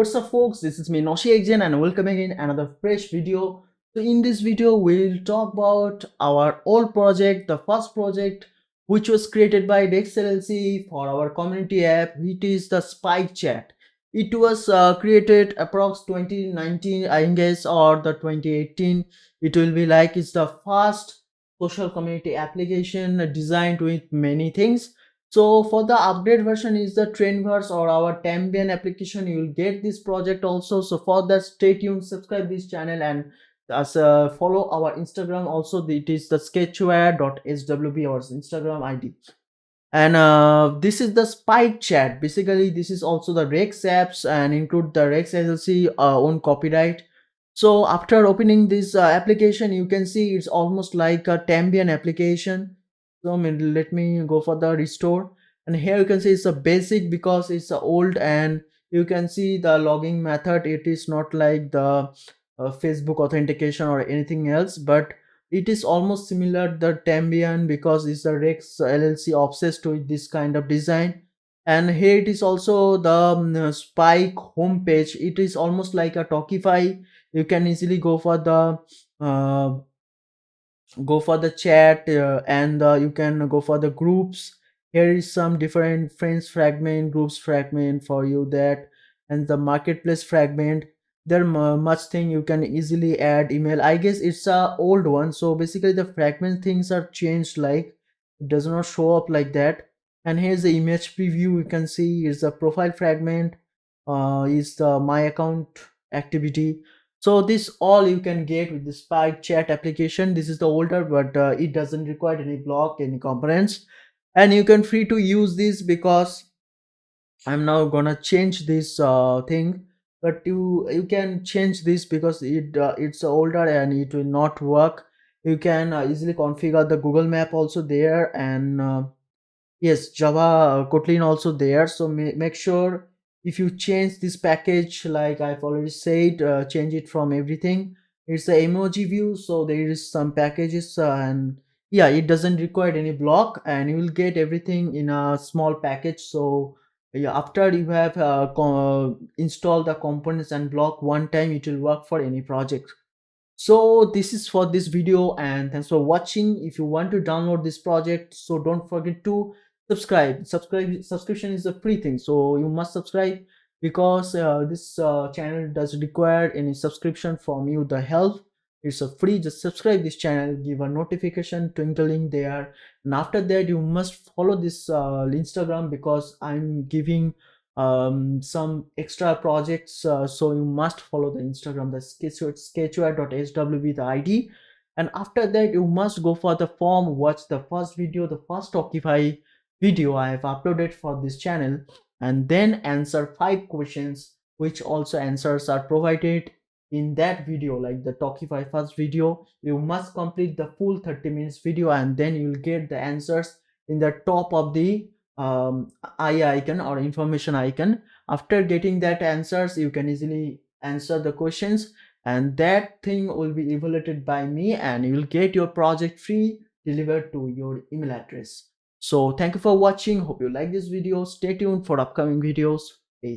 What's up folks, this is me Noshi again and welcome again another fresh video. So in this video we'll talk about our old project, the first project which was created by Dex LLC for our community app. It is the Spike chat. It was created approx 2019 I guess, or the 2018. It will be like it's the first social community application designed with many things. So for the update version is the Trendverse or our Tambian application. You will get this project also. So for that, stay tuned, subscribe this channel, and follow our Instagram also. It is the Sketchware.swb or Instagram ID. And this is the Spike chat. Basically this is also the Rex apps and include the Rex LLC own copyright. So after opening this application, you can see it's almost like a Tambian application. So let me go for the restore, and here you can see it's a basic because it's old, and you can see the logging method. It is not like the Facebook authentication or anything else, but it is almost similar the Tambian because it's the Rex LLC obsessed with this kind of design. And here it is also the Spike homepage. It is almost like a Talkfy. You can easily go for the chat, and you can go for the groups. Here is some different friends fragment, groups fragment for you, that and the marketplace fragment. There are much thing you can easily add email. I guess it's a old one, so basically the fragment things are changed, like it does not show up like that. And here's the image preview. You can see is the profile fragment, is the my account activity. So this all you can get with the Spike chat application. This is the older, but it doesn't require any block, any components, and you can free to use this because I'm now gonna change this thing. But you can change this because it's older and it will not work. You can easily configure the Google Map also there, and yes, Java Kotlin also there. So make sure if you change this package, like I've already said, change it from everything. It's the emoji view, so there is some packages, and yeah, it doesn't require any block, and you will get everything in a small package. So yeah, after you have installed the components and block one time, it will work for any project. So this is for this video, and thanks for watching. If you want to download this project, so don't forget to subscription is a free thing, so you must subscribe because this channel does require any subscription from you. The help, it's a free. Just subscribe this channel, give a notification twinkling there, and after that you must follow this Instagram because I'm giving some extra projects, so you must follow the Instagram, the sketchware.swb the ID. And after that you must go for the form, watch the first video, the first Talkify video I have uploaded for this channel, and then answer 5 questions which also answers are provided in that video, like the Talkify first video. You must complete the full 30 minutes video, and then you will get the answers in the top of the eye icon or information icon. After getting that answers, you can easily answer the questions, and that thing will be evaluated by me, and you will get your project free delivered to your email address. So thank you for watching. Hope you like this video. Stay tuned for upcoming videos.